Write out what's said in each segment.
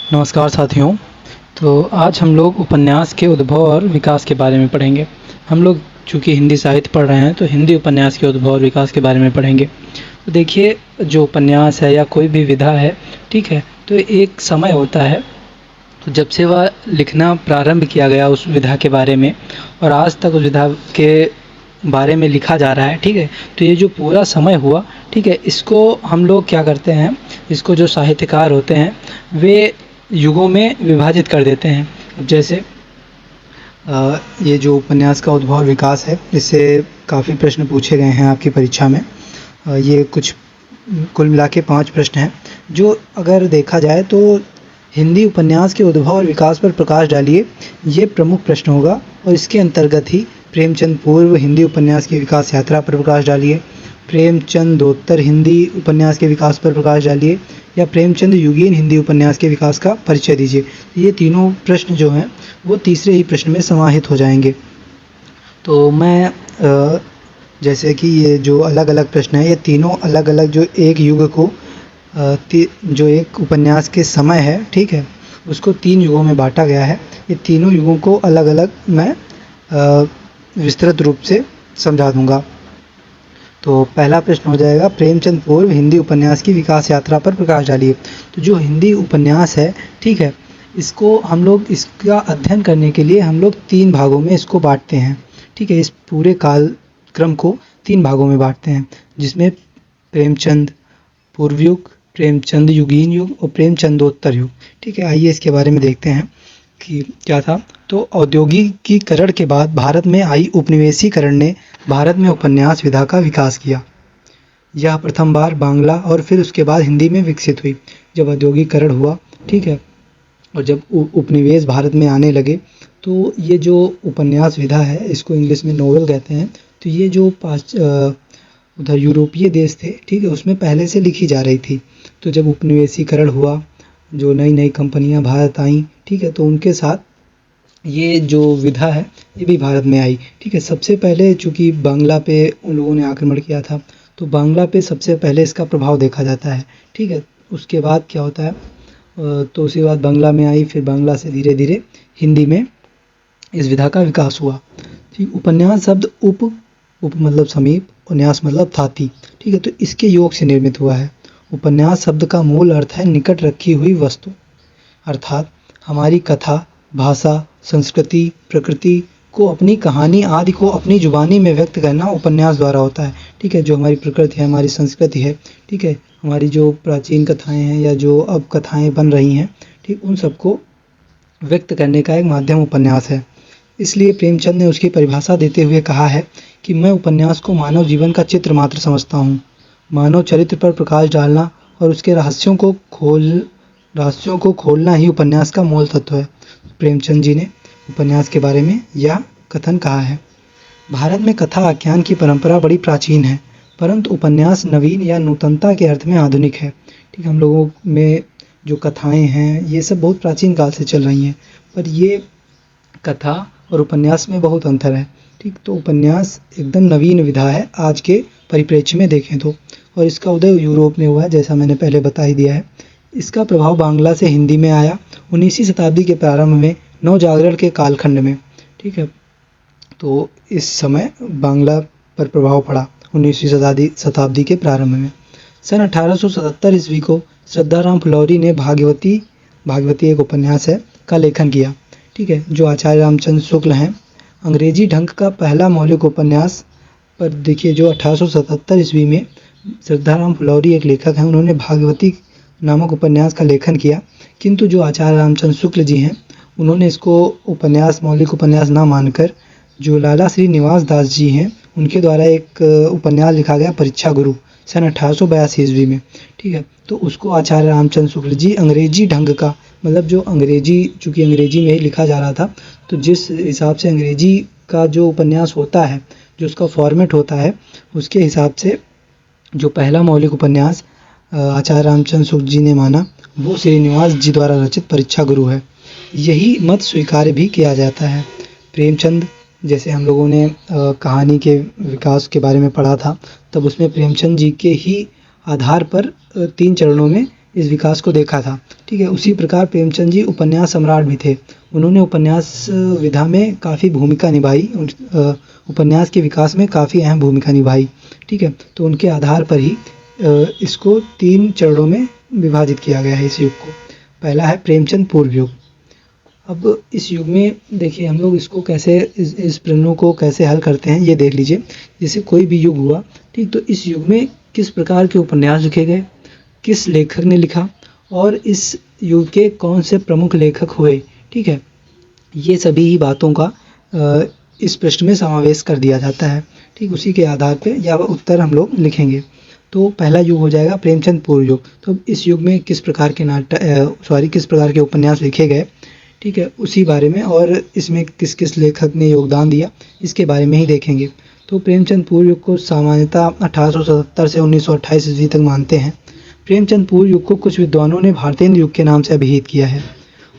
नमस्कार साथियों। तो आज हम लोग उपन्यास के उद्भव और विकास के बारे में पढ़ेंगे। हम लोग चूँकि हिंदी साहित्य पढ़ रहे हैं तो हिंदी उपन्यास के उद्भव और विकास के बारे में पढ़ेंगे। तो देखिए, जो उपन्यास है या कोई भी विधा है, ठीक है, तो एक समय होता है तो जब से वह लिखना प्रारंभ किया गया उस विधा के बारे में और आज तक उस विधा के बारे में लिखा जा रहा है, ठीक है। तो ये जो पूरा समय हुआ, ठीक है, इसको हम लोग क्या करते हैं, इसको जो साहित्यकार होते हैं वे युगों में विभाजित कर देते हैं। अब जैसे ये जो उपन्यास का उद्भव और विकास है, इससे काफ़ी प्रश्न पूछे गए हैं आपकी परीक्षा में। ये कुछ कुल मिला के 5 प्रश्न हैं जो अगर देखा जाए तो हिंदी उपन्यास के उद्भव और विकास पर प्रकाश डालिए, ये प्रमुख प्रश्न होगा। और इसके अंतर्गत ही प्रेमचंद पूर्व हिंदी उपन्यास की विकास यात्रा पर प्रकाश डालिए, प्रेमचंदोत्तर हिंदी उपन्यास के विकास पर प्रकाश डालिए, या प्रेमचंद युगीन हिंदी उपन्यास के विकास का परिचय दीजिए। ये तीनों प्रश्न जो हैं वो तीसरे ही प्रश्न में समाहित हो जाएंगे। तो मैं जैसे कि ये जो अलग अलग प्रश्न हैं, ये तीनों अलग अलग जो एक युग को जो एक उपन्यास के समय है, ठीक है, उसको 3 युगों में बांटा गया है। ये तीनों युगों को अलग अलग मैं विस्तृत रूप से समझा दूंगा। तो पहला प्रश्न हो जाएगा, प्रेमचंद पूर्व हिंदी उपन्यास की विकास यात्रा पर प्रकाश डालिए। तो जो हिंदी उपन्यास है, ठीक है, इसको हम लोग इसका अध्ययन करने के लिए हम लोग 3 भागों में इसको बांटते हैं, ठीक है। इस पूरे कालक्रम को 3 भागों में बांटते हैं, जिसमें प्रेमचंद पूर्व युग, प्रेमचंद युगीन युग और प्रेमचंदोत्तर युग, ठीक है। आइए इसके बारे में देखते हैं कि क्या था। तो औद्योगिकीकरण के बाद भारत में आई उपनिवेशीकरण ने भारत में उपन्यास विधा का विकास किया। यह प्रथम बार बांग्ला और फिर उसके बाद हिंदी में विकसित हुई। जब औद्योगिकीकरण हुआ, ठीक है, और जब उपनिवेश भारत में आने लगे तो ये जो उपन्यास विधा है, इसको इंग्लिश में नोवेल कहते हैं। तो ये जो उधर यूरोपीय देश थे, ठीक है, उसमें पहले से लिखी जा रही थी। तो जब उपनिवेशीकरण हुआ, जो नई नई कंपनियां भारत आईं, ठीक है, तो उनके साथ ये जो विधा है ये भी भारत में आई, ठीक है। सबसे पहले चूँकि बांग्ला पे उन लोगों ने आक्रमण किया था, तो बांग्ला पे सबसे पहले इसका प्रभाव देखा जाता है, ठीक है। उसके बाद क्या होता है, तो उसके बाद बांग्ला में आई, फिर बांग्ला से धीरे धीरे हिंदी में इस विधा का विकास हुआ, ठीक। उपन्यास शब्द उप मतलब समीप, उपन्यास मतलब थाती, ठीक है, तो इसके योग से निर्मित हुआ है। उपन्यास शब्द का मूल अर्थ है निकट रखी हुई वस्तु, अर्थात हमारी कथा, भाषा, संस्कृति, प्रकृति को, अपनी कहानी आदि को अपनी जुबानी में व्यक्त करना उपन्यास द्वारा होता है, ठीक है। जो हमारी प्रकृति है, हमारी संस्कृति है, ठीक है, हमारी जो प्राचीन कथाएं हैं या जो अब कथाएं बन रही हैं, ठीक, उन सबको व्यक्त करने का एक माध्यम उपन्यास है। इसलिए प्रेमचंद ने उसकी परिभाषा देते हुए कहा है कि मैं उपन्यास को मानव जीवन का चित्र मात्र समझता हूँ। मानव चरित्र पर प्रकाश डालना और उसके रहस्यों को खोलना ही उपन्यास का मूल तत्व है। प्रेमचंद जी ने उपन्यास के बारे में यह कथन कहा है। भारत में कथा आख्यान की परंपरा बड़ी प्राचीन है, परंतु उपन्यास नवीन या नूतनता के अर्थ में आधुनिक है, ठीक। हम लोगों में जो कथाएं हैं ये सब बहुत प्राचीन काल से चल रही हैं, पर ये कथा और उपन्यास में बहुत अंतर है, ठीक। तो उपन्यास एकदम नवीन विधा है आज के परिप्रेक्ष्य में देखें तो, और इसका उदय यूरोप में हुआ है, जैसा मैंने पहले बता ही दिया है। इसका प्रभाव बांग्ला से हिंदी में आया 19वीं शताब्दी के प्रारंभ में, नवजागरण के कालखंड में, ठीक है। तो इस समय बांग्ला पर प्रभाव पड़ा 19वीं शताब्दी के प्रारंभ में। सन 1877 ईस्वी को श्रद्धाराम फुलौरी ने भागवती एक उपन्यास है का लेखन किया, ठीक है, जो आचार्य रामचंद्र शुक्ल हैं। अंग्रेजी ढंग का पहला मौलिक उपन्यास पर देखिए, जो 1877 ईस्वी में श्रद्धाराम फुलौरी एक लेखक हैं, उन्होंने भागवती नामक उपन्यास का लेखन किया, किंतु जो आचार्य रामचंद्र शुक्ल जी हैं, उन्होंने इसको मौलिक उपन्यास ना मानकर जो लाला श्री निवास दास जी हैं, उनके द्वारा एक उपन्यास लिखा गया परीक्षा गुरु सन 1882 ईस्वी में, ठीक है। तो उसको आचार्य रामचंद्र शुक्ल जी अंग्रेजी ढंग का, मतलब जो चूँकि अंग्रेजी में ही लिखा जा रहा था, तो जिस हिसाब से अंग्रेजी का जो उपन्यास होता है, जो उसका फॉर्मेट होता है, उसके हिसाब से जो पहला मौलिक उपन्यास आचार्य रामचंद्र शुक्ल जी ने माना, वो श्रीनिवास जी द्वारा रचित परीक्षा गुरु है। यही मत स्वीकार भी किया जाता है। प्रेमचंद, जैसे हम लोगों ने कहानी के विकास के बारे में पढ़ा था, तब उसमें प्रेमचंद जी के ही आधार पर 3 चरणों में इस विकास को देखा था। ठीक है, उसी प्रकार प्रेमचंद जी उपन्यास सम्राट भी थे। उन्होंने उपन्यास विधा में काफ़ी भूमिका निभाई, उपन्यास के विकास में काफ़ी अहम भूमिका निभाई। ठीक है, तो उनके आधार पर ही इसको 3 चरणों में विभाजित किया गया है इस युग को। पहला है प्रेमचंद पूर्व युग। अब इस युग में देखिए हम लोग इसको कैसे इस प्रश्नों को कैसे हल करते हैं ये देख लीजिए। जैसे कोई भी युग हुआ, ठीक, तो इस युग में किस प्रकार के उपन्यास लिखे गए, किस लेखक ने लिखा और इस युग के कौन से प्रमुख लेखक हुए। ठीक है, ये सभी ही बातों का इस प्रश्न में समावेश कर दिया जाता है। ठीक, उसी के आधार पे या उत्तर हम लोग लिखेंगे। तो पहला युग हो जाएगा प्रेमचंद पूर्व युग। तो इस युग में किस प्रकार के किस प्रकार के उपन्यास लिखे गए, ठीक है, उसी बारे में और इसमें किस किस लेखक ने योगदान दिया इसके बारे में ही देखेंगे। तो प्रेमचंद पूर्व युग को सामान्यतः 1877 से 1928 ईस्वी तक मानते हैं। प्रेमचंद पूर्व युग को कुछ विद्वानों ने भारतेंद्र युग के नाम से अभिहित किया है।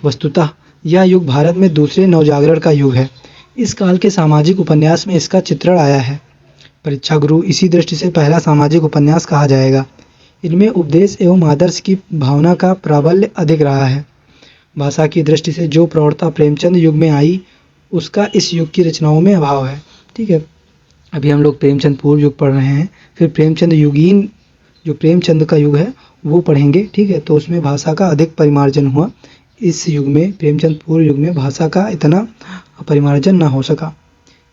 वस्तुतः यह युग भारत में दूसरे नवजागरण का युग है। इस काल के सामाजिक उपन्यास में इसका चित्रण आया है। परीक्षा गुरु इसी दृष्टि से पहला सामाजिक उपन्यास कहा जाएगा। इनमें उपदेश एवं आदर्श की भावना का प्राबल्य अधिक रहा है। भाषा की दृष्टि से जो प्रौढ़ता प्रेमचंद युग में आई उसका इस युग की रचनाओं में अभाव है। ठीक है, अभी हम लोग प्रेमचंद पूर्व युग पढ़ रहे हैं, फिर प्रेमचंद युगीन जो प्रेमचंद का युग है वो पढ़ेंगे। ठीक है, तो उसमें भाषा का अधिक परिमार्जन हुआ। इस युग में प्रेमचंद पूर्व युग में भाषा का इतना परिमार्जन न हो सका।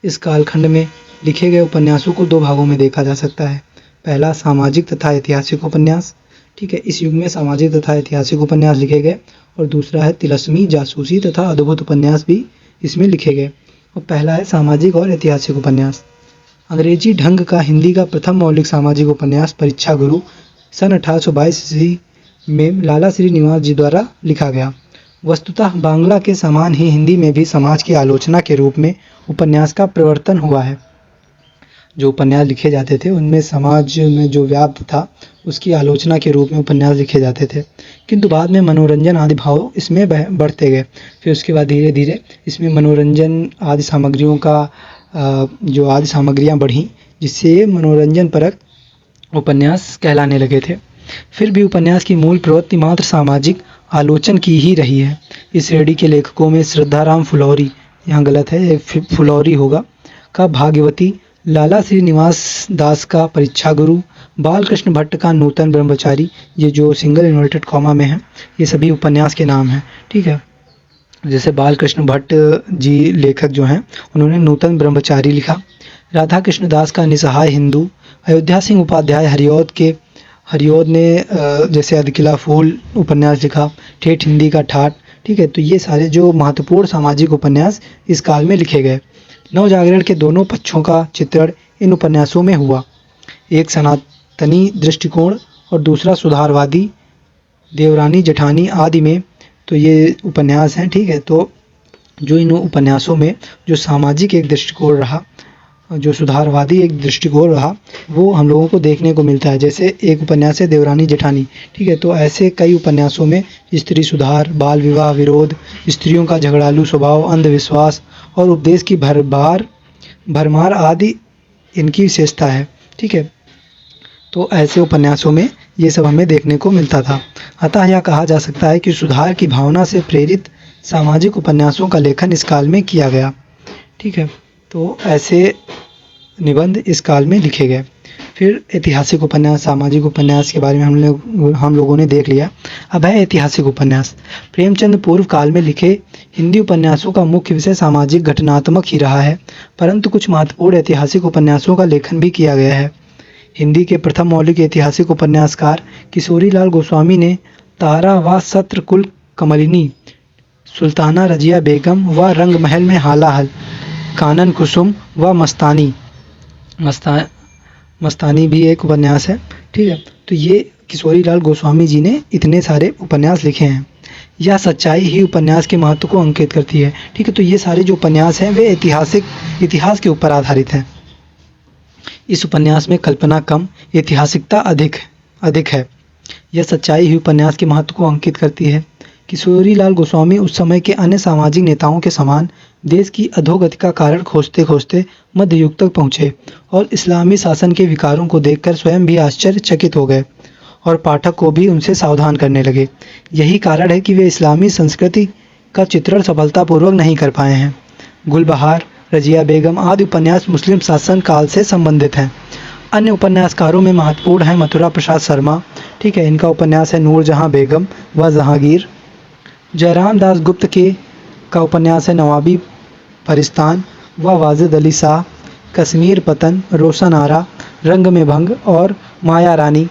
इस कालखंड में लिखे गए उपन्यासों को 2 भागों में देखा जा सकता है। पहला सामाजिक तथा ऐतिहासिक उपन्यास। ठीक है, इस युग में सामाजिक तथा ऐतिहासिक उपन्यास लिखे गए। और दूसरा है तिलस्मी, जासूसी तथा अद्भुत उपन्यास भी इसमें लिखे गए। और पहला है सामाजिक और ऐतिहासिक उपन्यास। अंग्रेजी ढंग का हिंदी का प्रथम मौलिक सामाजिक उपन्यास परीक्षा गुरु सन 1822 ईस्वी में लाला श्रीनिवास जी द्वारा लिखा गया। वस्तुतः बांग्ला के समान ही हिंदी में भी समाज की आलोचना के रूप में उपन्यास का प्रवर्तन हुआ है। जो उपन्यास लिखे जाते थे उनमें समाज में जो व्याप्त था उसकी आलोचना के रूप में उपन्यास लिखे जाते थे, किंतु बाद में मनोरंजन आदि भाव इसमें बढ़ते गए। फिर उसके बाद धीरे धीरे इसमें मनोरंजन आदि सामग्रियों का जो आदि सामग्रियाँ बढ़ीं, जिससे ये मनोरंजन परक उपन्यास कहलाने लगे थे। फिर भी उपन्यास की मूल प्रवृत्ति मात्र सामाजिक आलोचन की ही रही है। इस श्रेणी के लेखकों में श्रद्धाराम फुलौरी, यहाँ गलत है, फुलौरी होगा, का भाग्यवती, लाला श्रीनिवास दास का परीक्षा गुरु, बालकृष्ण भट्ट का नूतन ब्रह्मचारी, ये जो सिंगल इन्वर्टेड कॉमा में है, ये सभी उपन्यास के नाम हैं। ठीक है, जैसे बालकृष्ण भट्ट जी लेखक जो हैं उन्होंने नूतन ब्रह्मचारी लिखा। राधा कृष्ण दास का निसहाय हिंदू, अयोध्या सिंह उपाध्याय हरिऔध ने जैसे अधकिला फूल उपन्यास लिखा, ठेठ हिंदी का ठाठ। ठीक है, तो ये सारे जो महत्वपूर्ण सामाजिक उपन्यास इस काल में लिखे गए। नवजागरण के दोनों पक्षों का चित्रण इन उपन्यासों में हुआ। एक सनातनी दृष्टिकोण और दूसरा सुधारवादी, देवरानी जेठानी आदि में, तो ये उपन्यास हैं। ठीक है, तो जो इन उपन्यासों में जो सामाजिक एक दृष्टिकोण रहा, जो सुधारवादी एक दृष्टिकोण रहा, वो हम लोगों को देखने को मिलता है। जैसे एक उपन्यास है देवरानी जेठानी। ठीक है, तो ऐसे कई उपन्यासों में स्त्री सुधार, बाल विवाह विरोध, स्त्रियों का झगड़ालू स्वभाव, अंधविश्वास और उपदेश की भरमार आदि इनकी विशेषता है। ठीक है, तो ऐसे उपन्यासों में ये सब हमें देखने को मिलता था। अतः यह कहा जा सकता है कि सुधार की भावना से प्रेरित सामाजिक उपन्यासों का लेखन इस काल में किया गया। ठीक है, तो ऐसे निबंध इस काल में लिखे गए। फिर ऐतिहासिक उपन्यास, सामाजिक उपन्यास के बारे में हम लोगों ने देख लिया। अब है ऐतिहासिक उपन्यास। प्रेमचंद पूर्व काल में लिखे हिंदी उपन्यासों का मुख्य विषय सामाजिक घटनात्मक ही रहा है, परंतु कुछ महत्वपूर्ण ऐतिहासिक उपन्यासों का लेखन भी किया गया है। हिंदी के प्रथम मौलिक ऐतिहासिक उपन्यासकार किशोरीलाल गोस्वामी ने तारा व सत्रकुल कमलिनी, सुल्ताना रजिया बेगम व रंगमहल में हालाहल, कानन कुसुम व मस्तानी भी एक उपन्यास है। ठीक है, तो ये किशोरीलाल गोस्वामी जी ने इतने सारे उपन्यास लिखे हैं। यह सच्चाई ही उपन्यास के महत्व को अंकित करती है। ठीक है, तो ये सारे जो उपन्यास हैं वे इतिहास के ऊपर आधारित हैं। इस उपन्यास में कल्पना कम, ऐतिहासिकता अधिक है। यह सच्चाई ही उपन्यास के महत्व को अंकित करती है। किशोरीलाल गोस्वामी उस समय के अन्य सामाजिक नेताओं के समान देश की अधोगति का कारण खोजते खोजते मध्य युग तक पहुँचे और इस्लामी शासन के विकारों को देखकर स्वयं भी आश्चर्यचकित हो गए और पाठक को भी उनसे सावधान करने लगे। यही कारण है कि वे इस्लामी संस्कृति का चित्रण सफलतापूर्वक नहीं कर पाए हैं। गुलबहार, रजिया बेगम आदि उपन्यास मुस्लिम शासन काल से संबंधित हैं। अन्य उपन्यासकारों में महत्वपूर्ण हैं मथुरा प्रसाद शर्मा, ठीक है, इनका उपन्यास है नूरजहां बेगम व जहांगीर। जयराम दास गुप्त का उपन्यास है नवाबी फरिस्तान व वाजिद अली शाह, कश्मीर पतन, रोशन आरा, रंग में भंग और माया रानी,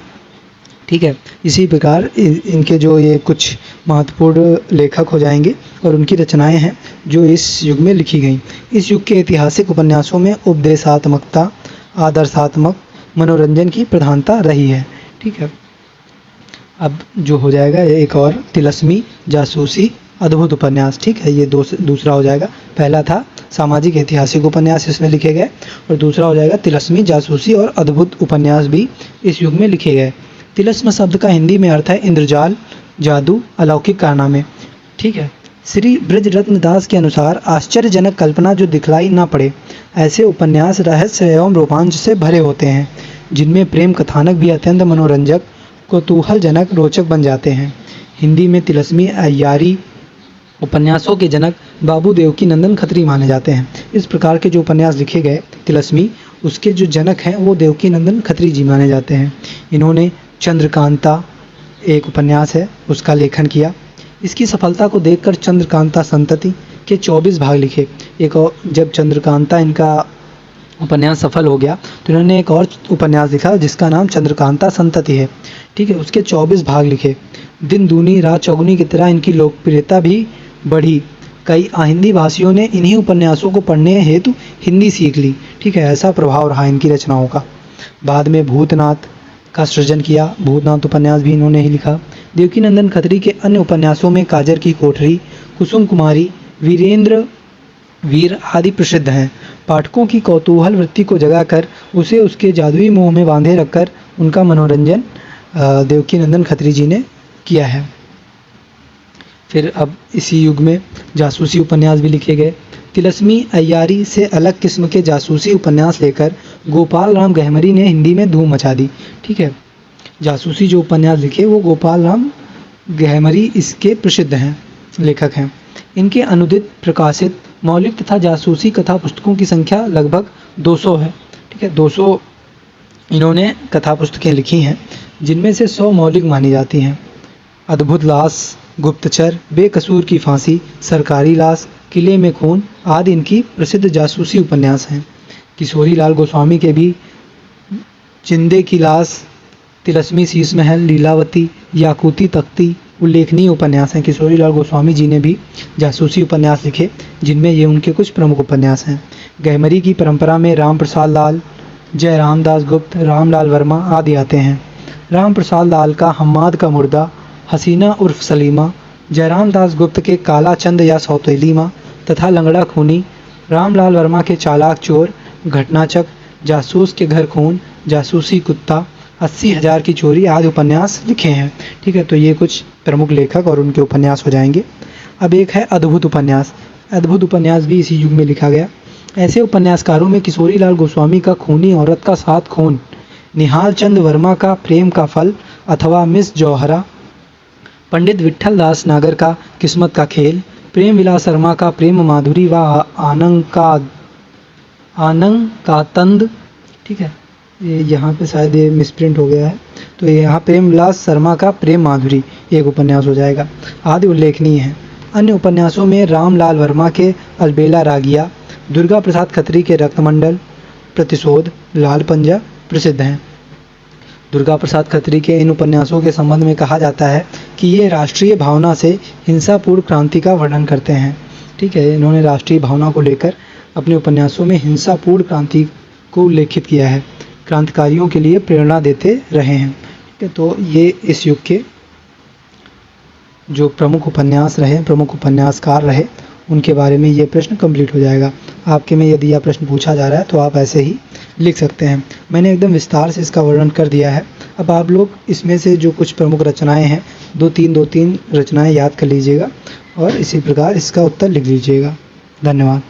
ठीक है। इसी प्रकार इनके जो ये कुछ महत्वपूर्ण लेखक हो जाएंगे और उनकी रचनाएं हैं जो इस युग में लिखी गई। इस युग के ऐतिहासिक उपन्यासों में उपदेशात्मकता, आदर्शात्मक, मनोरंजन की प्रधानता रही है, ठीक है। अब जो हो जाएगा एक और तिलस्मी, जासूसी, अद्भुत उपन्यास, ठीक है, ये दूसरा हो जाएगा। पहला था सामाजिक ऐतिहासिक उपन्यास इसमें लिखे गए और दूसरा हो जाएगा तिलस्मी, जासूसी और अद्भुत उपन्यास भी इस युग में लिखे गए। तिलस्म शब्द का हिंदी में अर्थ है इंद्रजाल, जादू, अलौकिक कारनामे, ठीक है। श्री ब्रजरत्न दास के अनुसार आश्चर्यजनक कल्पना जो दिखलाई ना पड़े, ऐसे उपन्यास रहस्य एवं रोमांच से भरे होते हैं, जिनमें प्रेम कथानक भी अत्यंत मनोरंजक, कौतूहलजनक, रोचक बन जाते हैं। हिंदी में तिलस्मी अय्यारी उपन्यासों के जनक बाबू देवकीनंदन खत्री माने जाते हैं। इस प्रकार के जो उपन्यास लिखे गए तिलस्मी, उसके जो जनक हैं वो देवकीनंदन खत्री जी माने जाते हैं। इन्होंने चंद्रकांता एक उपन्यास है उसका लेखन किया। इसकी सफलता को देखकर चंद्रकांता संतति के 24 भाग लिखे। एक और जब चंद्रकांता इनका उपन्यास सफल हो गया तो इन्होंने एक और उपन्यास लिखा जिसका नाम चंद्रकांता संतति है, ठीक है। उसके 24 भाग लिखे। दिन दूनी रात चौगुनी की तरह इनकी लोकप्रियता भी बढ़ी। कई हिंदी भाषियों ने इन्हीं उपन्यासों को पढ़ने हेतु हिंदी सीख ली, ठीक है। ऐसा प्रभाव रहा इनकी रचनाओं का। बाद में भूतनाथ का सृजन किया। भूतनाथ उपन्यास भी इन्होंने ही लिखा। देवकीनंदन खत्री के अन्य उपन्यासों में काजर की कोठरी, कुसुम कुमारी, वीरेंद्र वीर आदि प्रसिद्ध हैं। पाठकों की कौतूहल वृत्ति को जगाकर उसे उसके जादुई मोह में बांधे रखकर उनका मनोरंजन देवकीनंदन खत्री जी ने किया है। फिर अब इसी युग में जासूसी उपन्यास भी लिखे गए। तिलस्मी अय्यारी से अलग किस्म के जासूसी उपन्यास लेकर गोपाल राम गहमरी ने हिंदी में धूम मचा दी, ठीक है। जासूसी जो उपन्यास लिखे वो गोपाल राम गहमरी इसके प्रसिद्ध हैं, लेखक हैं। इनके अनुदित प्रकाशित मौलिक तथा जासूसी कथा पुस्तकों की संख्या लगभग 200 है, ठीक है। 200 इन्होंने कथा पुस्तकें लिखी हैं, जिनमें से 100 मौलिक मानी जाती हैं। अद्भुत लाश, गुप्तचर, बेकसूर की फांसी, सरकारी लाश, किले में खून आदि इनकी प्रसिद्ध जासूसी उपन्यास हैं। किशोरी लाल गोस्वामी के भी जिंदे की लाश, तिलस्मी, शीश महल, लीलावती, याकूती तख्ती उल्लेखनीय उपन्यास हैं। किशोरी लाल गोस्वामी जी ने भी जासूसी उपन्यास लिखे, जिनमें ये उनके कुछ प्रमुख उपन्यास हैं। गहमरी की परंपरा में राम प्रसाद लाल, जयराम दास गुप्त, रामलाल वर्मा आदि आते हैं। राम प्रसाद लाल का हम्माद का मुर्दा, हसीना उर्फ सलीमा, जयराम दास गुप्त के काला चंद या सौतेली माँ तथा लंगड़ा खूनी, रामलाल वर्मा के चालाक चोर, घटनाचक, जासूस के घर खून, जासूसी कुत्ता, 80,000 की चोरी आदि उपन्यास लिखे हैं, ठीक है। तो ये कुछ प्रमुख लेखक और उनके उपन्यास हो जाएंगे। अब एक है अद्भुत उपन्यास। अद्भुत उपन्यास भी इसी युग में लिखा गया। ऐसे उपन्यासकारों में किशोरी लाल गोस्वामी का खूनी औरत का 7 खून, निहाल चंद वर्मा का प्रेम का फल अथवा मिस जौहरा, पंडित विट्ठल दास नागर का किस्मत का खेल, प्रेम विलास शर्मा का प्रेम माधुरी व आनंद का तंद, ठीक है। ये यहाँ पे शायद ये मिसप्रिंट हो गया है, तो यहाँ प्रेम विलास शर्मा का प्रेम माधुरी एक उपन्यास हो जाएगा, आदि उल्लेखनीय हैं। अन्य उपन्यासों में रामलाल वर्मा के अलबेला रागिया, दुर्गा प्रसाद खत्री के रक्तमंडल, प्रतिशोध, लाल पंजा प्रसिद्ध हैं। दुर्गा प्रसाद खत्री के इन उपन्यासों के संबंध में कहा जाता है कि ये राष्ट्रीय भावना से हिंसापूर्ण क्रांति का वर्णन करते हैं, ठीक है। इन्होंने राष्ट्रीय भावना को लेकर अपने उपन्यासों में हिंसापूर्ण क्रांति को उल्लेखित किया है, क्रांतिकारियों के लिए प्रेरणा देते रहे हैं, ठीक है। तो ये इस युग के जो प्रमुख उपन्यास रहे, प्रमुख उपन्यासकार रहे, उनके बारे में ये प्रश्न कंप्लीट हो जाएगा। आपके में यदि यह प्रश्न पूछा जा रहा है तो आप ऐसे ही लिख सकते हैं। मैंने एकदम विस्तार से इसका वर्णन कर दिया है। अब आप लोग इसमें से जो कुछ प्रमुख रचनाएं हैं, 2-3 रचनाएं याद कर लीजिएगा और इसी प्रकार इसका उत्तर लिख लीजिएगा। धन्यवाद।